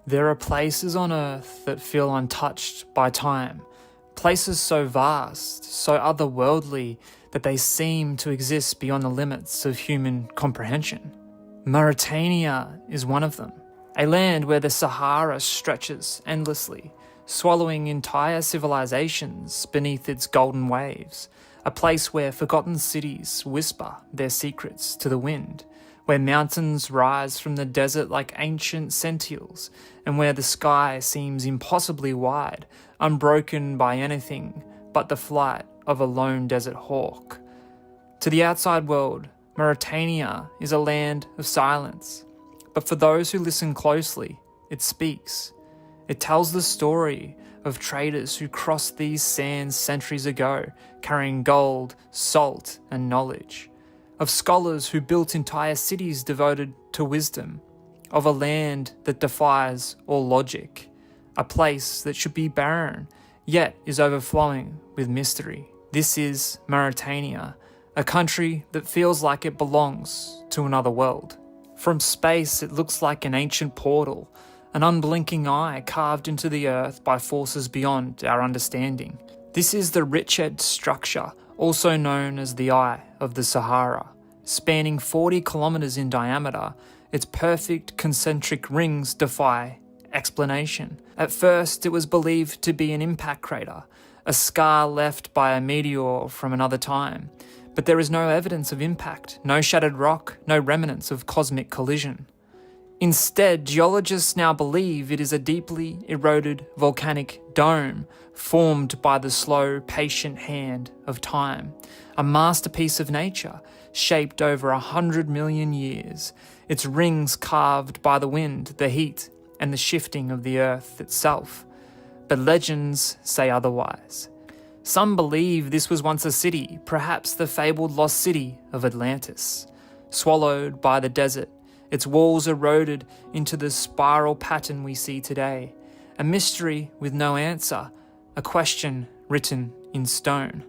There are places on Earth that feel untouched by time, places so vast, so otherworldly, that they seem to exist beyond the limits of human comprehension. Mauritania is one of them, a land where the Sahara stretches endlessly, swallowing entire civilizations beneath its golden waves, a place where forgotten cities whisper their secrets to the wind, where mountains rise from the desert like ancient sentinels, and where the sky seems impossibly wide, unbroken by anything but the flight of a lone desert hawk. To the outside world, Mauritania is a land of silence, but for those who listen closely, it speaks. It tells the story of traders who crossed these sands centuries ago, carrying gold, salt, and knowledge. Of scholars who built entire cities devoted to wisdom. Of a land that defies all logic. A place that should be barren, yet is overflowing with mystery. This is Mauritania, a country that feels like it belongs to another world. From space, it looks like an ancient portal, an unblinking eye carved into the earth by forces beyond our understanding. This is the Richet structure, also known as the Eye of the Sahara. Spanning 40 kilometers in diameter, its perfect concentric rings defy explanation. At first, it was believed to be an impact crater, a scar left by a meteor from another time. But there is no evidence of impact, no shattered rock, no remnants of cosmic collision. Instead, geologists now believe it is a deeply eroded volcanic dome formed by the slow, patient hand of time, a masterpiece of nature shaped over 100 million years, its rings carved by the wind, the heat, and the shifting of the earth itself. But legends say otherwise. Some believe this was once a city, perhaps the fabled lost city of Atlantis, swallowed by the desert, its walls eroded into the spiral pattern we see today, a mystery with no answer, a question written in stone.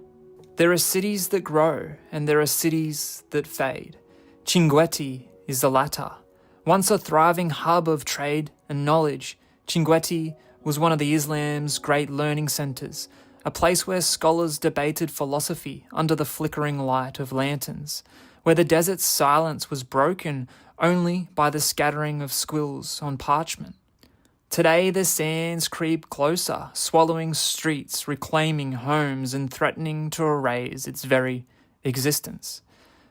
There are cities that grow, and there are cities that fade. Chinguetti is the latter. Once a thriving hub of trade and knowledge, Chinguetti was one of the Islam's great learning centres, a place where scholars debated philosophy under the flickering light of lanterns, where the desert's silence was broken only by the scattering of squills on parchment. Today the sands creep closer, swallowing streets, reclaiming homes, and threatening to erase its very existence.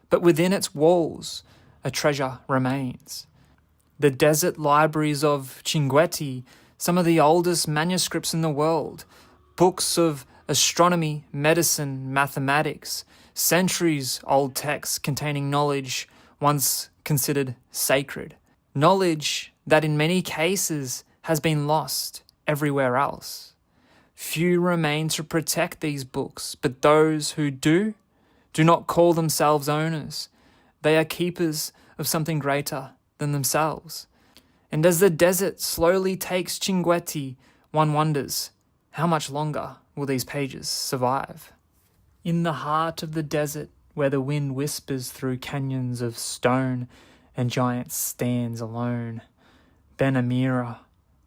But within its walls, a treasure remains. The desert libraries of Chinguetti, some of the oldest manuscripts in the world, books of astronomy, medicine, mathematics, centuries-old texts containing knowledge once considered sacred. Knowledge that in many cases has been lost everywhere else. Few remain to protect these books, but those who do not call themselves owners. They are keepers of something greater than themselves. And as the desert slowly takes Chinguetti, one wonders, how much longer will these pages survive? In the heart of the desert, where the wind whispers through canyons of stone and giant stands alone, Ben Amera,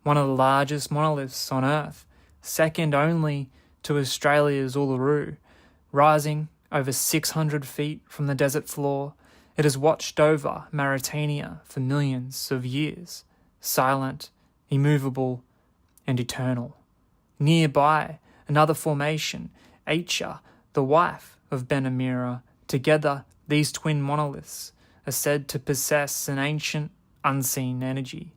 one of the largest monoliths on Earth, second only to Australia's Uluru, rising over 600 feet from the desert floor, it has watched over Mauritania for millions of years, silent, immovable, and eternal. Nearby, another formation, Acha, the wife of Ben Amera. Together, these twin monoliths are said to possess an ancient, unseen energy,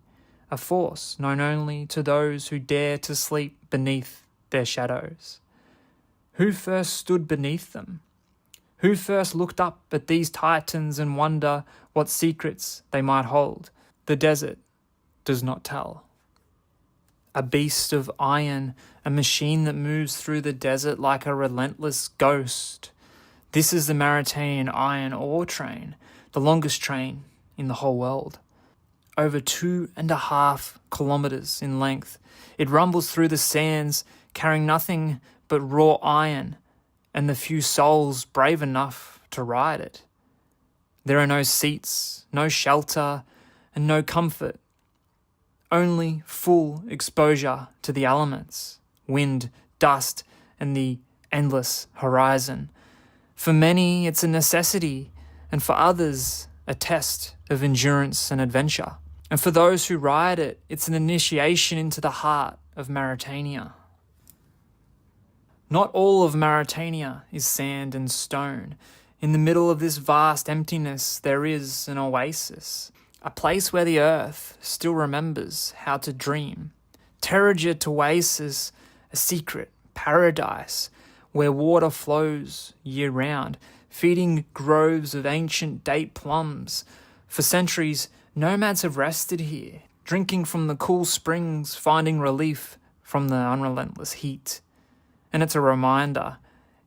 a force known only to those who dare to sleep beneath their shadows. Who first stood beneath them? Who first looked up at these titans and wonder what secrets they might hold? The desert does not tell. A beast of iron, a machine that moves through the desert like a relentless ghost. This is the Mauritanian iron ore train, the longest train in the whole world. Over 2.5 kilometers in length, it rumbles through the sands, carrying nothing but raw iron and the few souls brave enough to ride it. There are no seats, no shelter, and no comfort. only full exposure to the elements, wind, dust, and the endless horizon. For many, it's a necessity, and for others, a test of endurance and adventure. And for those who ride it, it's an initiation into the heart of Mauritania. Not all of Mauritania is sand and stone. In the middle of this vast emptiness, there is an oasis, a place where the earth still remembers how to dream. Terjit oasis, a secret paradise where water flows year-round, feeding groves of ancient date plums. For centuries, nomads have rested here, drinking from the cool springs, finding relief from the unrelentless heat. And it's a reminder,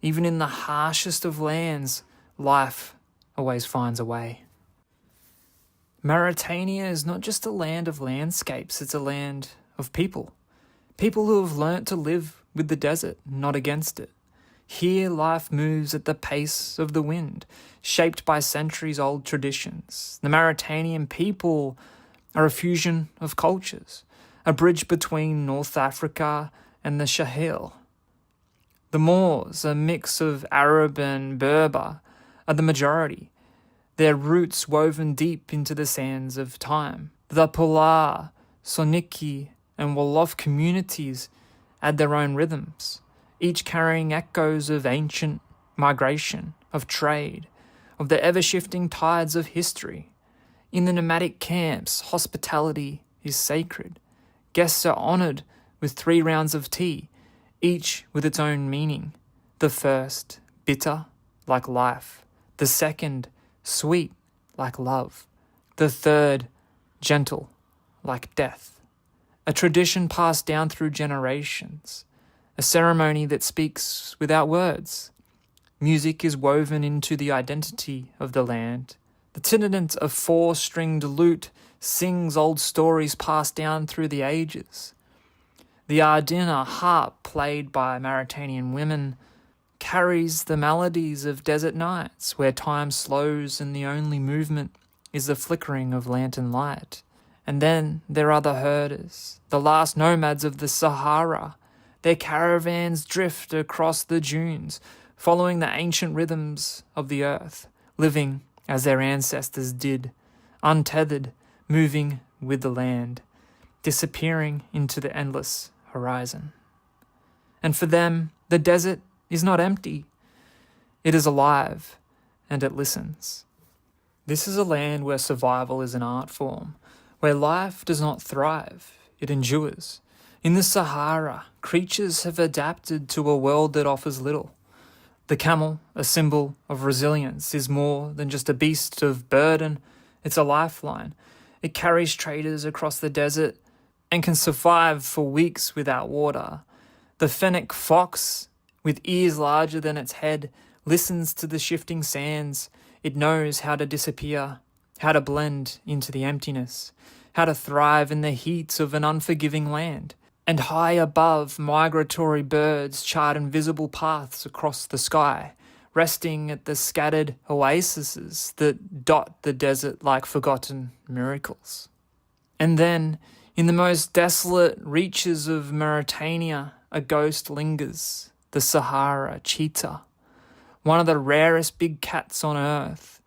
even in the harshest of lands, life always finds a way. Mauritania is not just a land of landscapes, it's a land of people. People who have learnt to live with the desert, not against it. Here life moves at the pace of the wind, shaped by centuries-old traditions. The Mauritanian people are a fusion of cultures, a bridge between North Africa and the Sahel. The Moors, a mix of Arab and Berber, are the majority, their roots woven deep into the sands of time. The Polar, Soniki, and Wolof communities add their own rhythms, each carrying echoes of ancient migration, of trade, of the ever-shifting tides of history. In the nomadic camps, hospitality is sacred. Guests are honoured with 3 rounds of tea, each with its own meaning. The first, bitter, like life. The second, sweet, like love. The third, gentle, like death. A tradition passed down through generations. A ceremony that speaks without words. Music is woven into the identity of the land. The tinnitus of 4-stringed lute sings old stories passed down through the ages. The Ardina harp, played by Mauritanian women, carries the melodies of desert nights where time slows and the only movement is the flickering of lantern light. And then there are the herders, the last nomads of the Sahara. Their caravans drift across the dunes, following the ancient rhythms of the earth, living as their ancestors did, untethered, moving with the land, disappearing into the endless horizon. And for them, the desert is not empty. It is alive, and it listens. This is a land where survival is an art form, where life does not thrive, it endures. In the Sahara, creatures have adapted to a world that offers little. The camel, a symbol of resilience, is more than just a beast of burden. It's a lifeline. It carries traders across the desert and can survive for weeks without water. The fennec fox, with ears larger than its head, listens to the shifting sands. It knows how to disappear, how to blend into the emptiness, how to thrive in the heat of an unforgiving land. And high above, migratory birds chart invisible paths across the sky, resting at the scattered oases that dot the desert like forgotten miracles. And then, in the most desolate reaches of Mauritania, a ghost lingers, the Sahara cheetah, one of the rarest big cats on earth.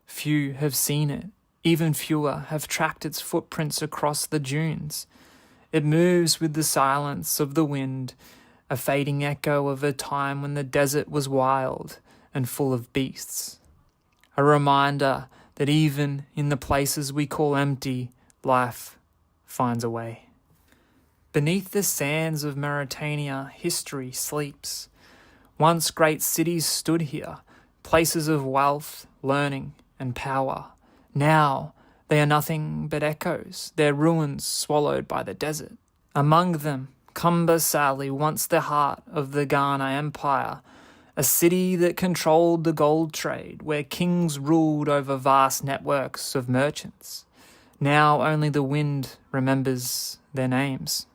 Few have seen it, even fewer have tracked its footprints across the dunes. It moves with the silence of the wind, a fading echo of a time when the desert was wild and full of beasts. A reminder that even in the places we call empty, life finds a way. Beneath the sands of Mauritania, history sleeps. Once great cities stood here, places of wealth, learning, and power. Now they are nothing but echoes, their ruins swallowed by the desert. Among them, Kumbasali, once the heart of the Ghana Empire, a city that controlled the gold trade, where kings ruled over vast networks of merchants. Now only the wind remembers their names.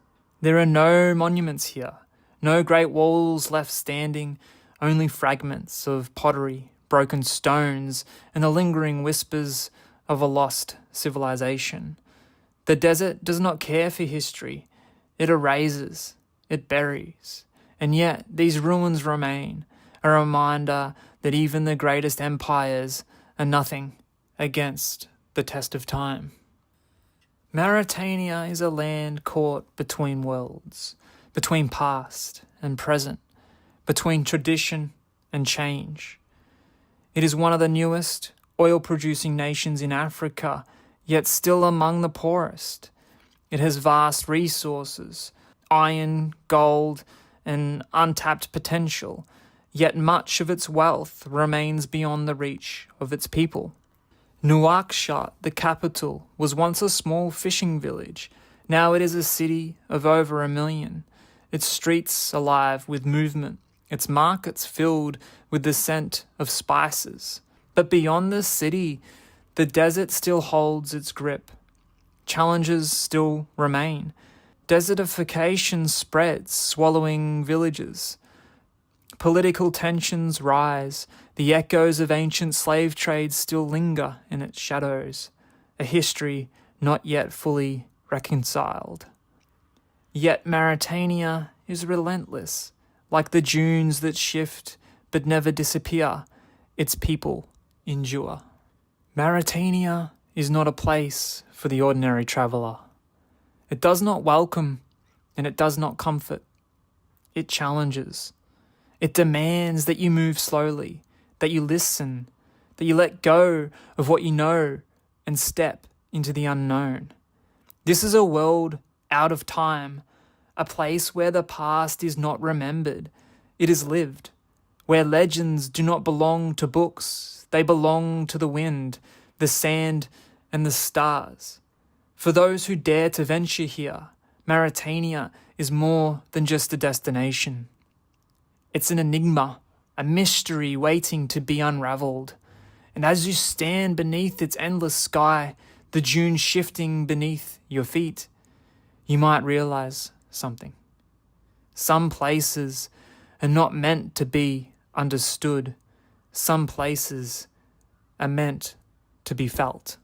There are no monuments here, no great walls left standing, only fragments of pottery, broken stones, and the lingering whispers of a lost civilization. The desert does not care for history. It erases, it buries. And yet these ruins remain, a reminder that even the greatest empires are nothing against the test of time. Mauritania is a land caught between worlds, between past and present, between tradition and change. It is one of the newest oil-producing nations in Africa, yet still among the poorest. It has vast resources, iron, gold, and untapped potential, yet much of its wealth remains beyond the reach of its people. Nouakchott, the capital, was once a small fishing village. Now it is a city of over 1 million. Its streets alive with movement, its markets filled with the scent of spices. But beyond the city, the desert still holds its grip. Challenges still remain. Desertification spreads, swallowing villages. Political tensions rise. The echoes of ancient slave trade still linger in its shadows, a history not yet fully reconciled. Yet Mauritania is relentless, like the dunes that shift but never disappear. Its people endure. Mauritania is not a place for the ordinary traveller. It does not welcome and it does not comfort. It challenges. It demands that you move slowly, that you listen, that you let go of what you know and step into the unknown. This is a world out of time, a place where the past is not remembered, it is lived, where legends do not belong to books, they belong to the wind, the sand, and the stars. For those who dare to venture here, Mauritania is more than just a destination. It's an enigma, a mystery waiting to be unraveled. And as you stand beneath its endless sky, the dunes shifting beneath your feet, you might realize something. Some places are not meant to be understood. Some places are meant to be felt.